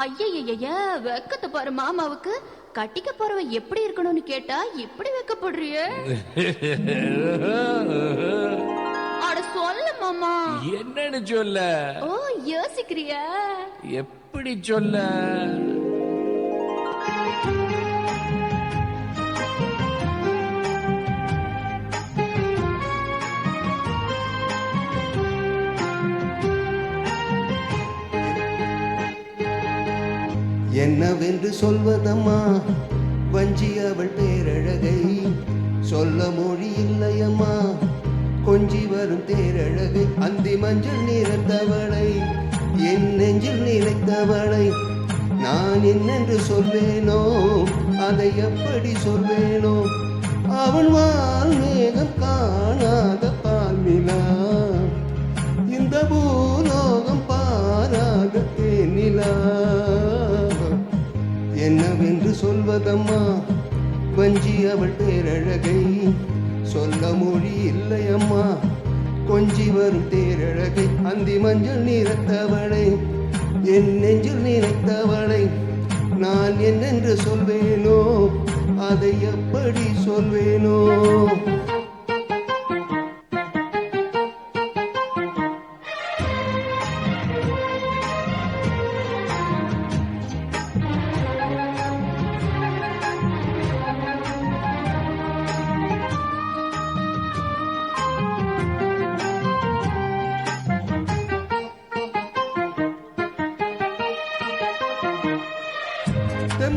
ஐயய்யய்ய வெக்கத்தை பாரு மாமாவுக்கு. கட்டிக்க போறவன் எப்படி இருக்கணும்னு கேட்டா இப்படி வெக்கப்படுறிய? அட சொல்ல மாமா. என்னன்னு சொல்ல? ஓ யோசிக்கிறியா? எப்படி சொல்ல? என்னவென்று சொல்வதம்மா வஞ்சி அவள் பேரழகை, சொல்ல மொழி இல்லையம்மா கொஞ்சி வரும் தேரழகை. அந்தி மஞ்சள் நிறத்தவளை, என் நெஞ்சில் நினைத்தவளை நான் என்னென்று சொல்வேனோ, அதை எப்படி சொல்வேனோ. அவன் வால் மேகம் காணாத பால்நிலா, இந்த பூலோகம் பாராத தேனிலா. என்னவென்று சொல்வதம்மா வஞ்சி அவள் பேரழகை, சொல்ல மொழி இல்லையம்மா கொஞ்சி வரும் தேரழகை. அந்தி மஞ்சள் நிறத்தவளை, என் நெஞ்சில் நினைத்தவளை நான் என்னென்று சொல்வேனோ, அதை எப்படி சொல்வேனோ.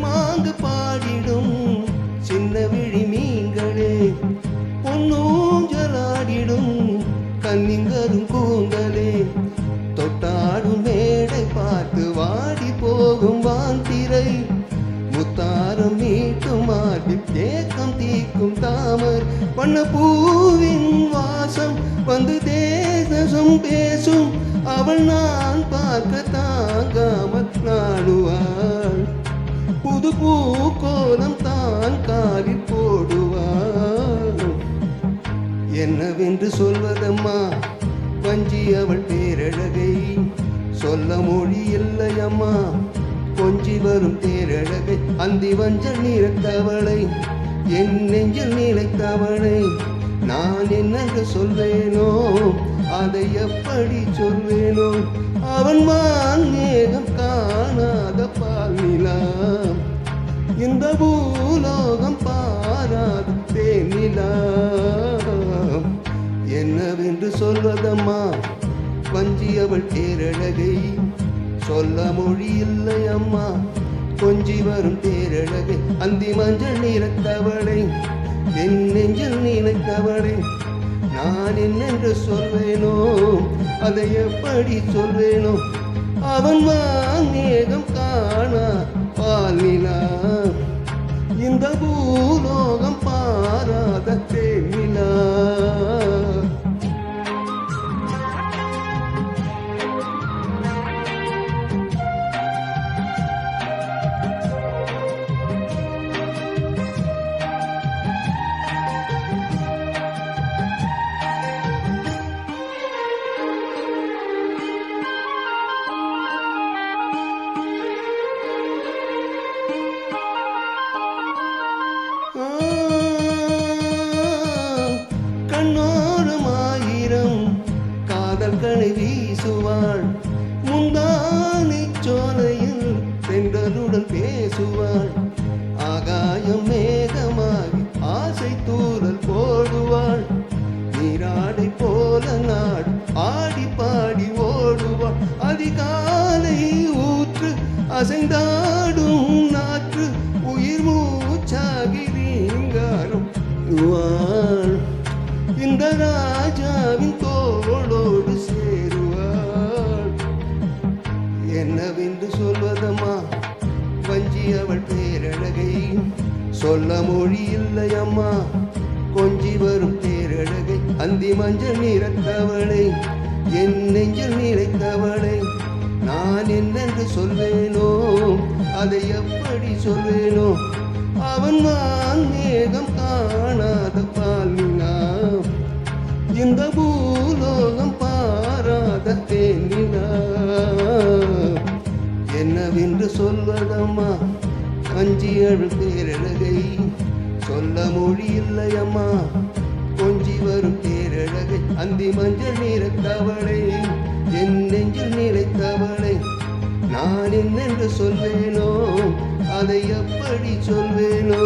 மாங்கு பாடிடும் சின்ன விழி மீன்களே, பொன்னூஞ்சலாடிடும் கண்ணிங்கரும் கூந்தலே, தொட்டாடும் மேடை பார்த்து வாடி போகும் வாந்திரை, முத்தாரம் மீட்டும் மார்பில் ஏக்கம் தீக்கும் தாமர், வண்ண பூவின் வாசம் வந்து தேசம் பேசும், அவள் நான் பார்க்க தாங்காமல் நாடுவாள், புது பூக்கோலம் தான் காலில் போடுவாள். என்னவென்று சொல்வதம்மா வஞ்சி அவள் பேரழகை, சொல்ல மொழி இல்லையம்மா கொஞ்சி வரும் தேரழகை. அந்தி வஞ்சல் நிறத்தவளை, என் நெஞ்சில் நிலைத்தவளை நான் என்னென்று சொல்வேனோ, அதை எப்படி சொல்வேனோ. அவன் வான் மேகம் காணாத பால்நிலா, இந்த பூலோகம் பாராத தேனிலா. என்னவென்று சொல்வதம்மா வஞ்சி அவள் தேரழகை, சொல்ல மொழி இல்லையம்மா கொஞ்சி வரும் தேரழகை. அந்தி மஞ்சள் நிறத்தவளை, என் நெஞ்சில் நினைத்தவளை நான் என்னென்று சொல்வேனோ, அதை எப்படி சொல்வேனோ. அவன் வான் மேகம் காணா பால்நிலா, இந்த பூலோகம் பாராத தேனிலா. கண்ணோரம் ஆயிரம் காதல் கணை வீசுவாள், முந்தானை சோலையில் பெண்களுடன் பேசுவாள், ஆகாயம் மேகமாகி ஆசை தூரல் போடுவாள், நீராடை போல நாடு ஆடி பாடி ஓடுவாள், அதிகாலை ஊற்று அசைந்தாடும் நாற்று உயிர் மூச்சாகி ரீங்காரம் வாழ், இந்த ராஜாவின் தோளோடு சேருவாள். என்னவென்று சொல்வதம்மா வஞ்சி அவள் பேரழகை, சொல்ல மொழி இல்லையம்மா கொஞ்சி வரும் தேரழகை. அந்தி மஞ்சள் நிறத்தவளை, என் நெஞ்சில் நினைத்தவளை நான் என்னென்று சொல்வேனோ, அதை எப்படி சொல்வேனோ. அவன் வான் மேகம் காணாத பால்நிலா, இந்த பூலோகம் பாராத தேனிலா. என்னவென்று அஞ்சி அழு பேரழகை சொல்ல மொழி இல்லையம்மா கொஞ்சி வரும் பேரழகை அந்தி மஞ்சள் நிறத்தவளை என் நெஞ்சில் நிலைத்தவளை நான் என்னென்று சொல்வேனோ அதை எப்படி சொல்வேனோ